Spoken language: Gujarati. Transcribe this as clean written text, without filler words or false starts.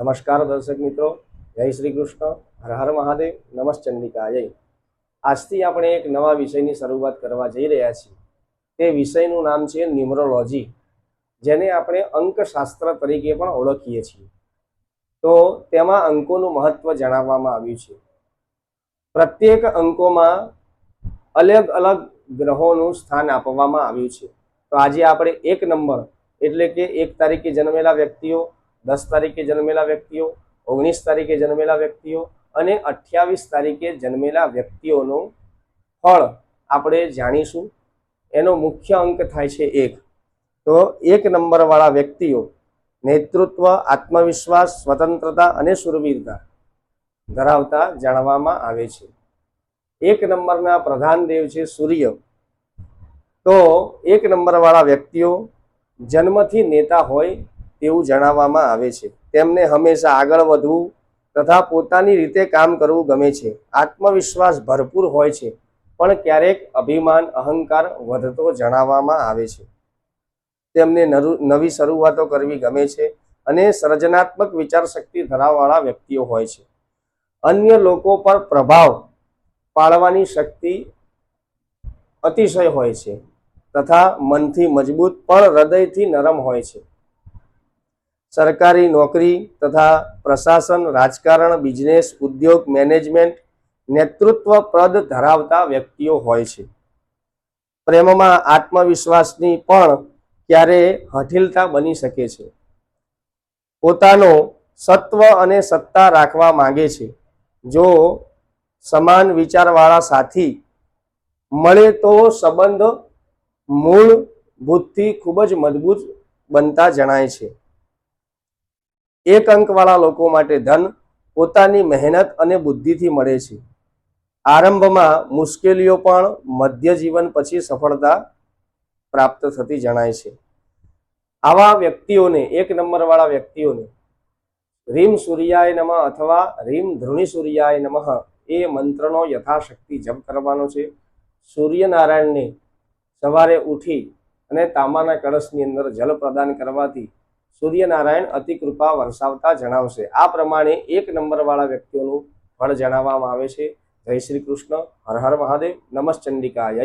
નમસ્કાર દર્શક મિત્રો, જય શ્રી કૃષ્ણ, હર હર મહાદેવ, નમઃ ચંડિકાય. આજથી આપણે એક નવા વિષયની શરૂઆત કરવા જઈ રહ્યા છીએ. તે વિષયનું નામ છે ન્યુમરોલોજી, જેને આપણે અંકશાસ્ત્ર તરીકે પણ ઓળખીએ છીએ. તો તેમાં અંકોનું મહત્વ જણાવવામાં આવ્યું છે. પ્રત્યેક અંકોમાં અલગ અલગ ગ્રહોનું સ્થાન આપવામાં આવ્યું છે. તો આજે આપણે 1 નંબર એટલે કે 1 તારીખે જન્મેલા વ્યક્તિઓ, 10 તારીખે જન્મેલા વ્યક્તિઓ, 19 તારીખે જન્મેલા વ્યક્તિઓ અને 28 તારીખે જન્મેલા વ્યક્તિઓનું ફળ આપણે જાણીશું. એનો મુખ્ય અંક થાય છે 1. તો 1 નંબર વાળા વ્યક્તિઓ નેતૃત્વ, આત્મવિશ્વાસ, સ્વતંત્રતા અને શૂરવીરતા ધરાવતા જાણવામાં આવે છે. 1 નંબરના પ્રધાન દેવ છે સૂર્ય. તો 1 નંબર વાળા વ્યક્તિઓ જન્મથી નેતા હોય તેવું જણાવવામાં આવે છે. તેમને હંમેશા આગળ વધવું તથા પોતાની રીતે કામ કરવું ગમે છે. આત્મવિશ્વાસ ભરપૂર હોય છે, પણ ક્યારેક અભિમાન, અહંકાર વધતો જણાવવામાં આવે છે. તેમને નવી શરૂઆતો કરવી ગમે છે અને સર્જનાત્મક વિચાર શક્તિ ધરાવવાળા વ્યક્તિઓ હોય છે. અન્ય લોકો પર પ્રભાવ પાડવાની શક્તિ અતિશય હોય છે તથા મનથી મજબૂત પણ હૃદયથી નરમ હોય છે. સરકારી નોકરી તથા પ્રશાસન, રાજકારણ, બિઝનેસ, ઉદ્યોગ, મેનેજમેન્ટ, નેતૃત્વ પદ ધરાવતા વ્યક્તિઓ હોય છે. પ્રેમમાં આત્મવિશ્વાસની પણ ક્યારે હઠીલતા બની શકે છે. પોતાનો સત્વ અને સત્તા રાખવા માંગે છે. જો સમાન વિચારવાળા સાથી મળે તો સંબંધ મૂળભૂતથી ખૂબ જ મજબૂત બનતા જણાય છે. 1 અંકવાળા લોકો માટે ધન પોતાની મહેનત અને બુદ્ધિથી મળે છે. આરંભમાં મુશ્કેલીઓ પણ મધ્ય જીવન પછી સફળતા પ્રાપ્ત થતી જણાય છે. આવા વ્યક્તિઓને 1 નંબર વાળા વ્યક્તિઓને રીમ સૂર્યાય નમઃ અથવા રીમ ધૃણી સૂર્યાય નમઃ એ મંત્રનો યથાશક્તિ જપ કરવાનો છે. સૂર્યનારાયણને સવારે ઉઠી અને તાંબાના કળશની અંદર જલ પ્રદાન કરવાથી સૂર્યનારાયણ અતિ કૃપા વરસાવતા જણાવશે. આ પ્રમાણે 1 નંબર વાળા વ્યક્તિઓનું ફળ જણાવવામાં આવે છે. જય શ્રી કૃષ્ણ, હર હર મહાદેવ, નમઃ ચંડિકાય.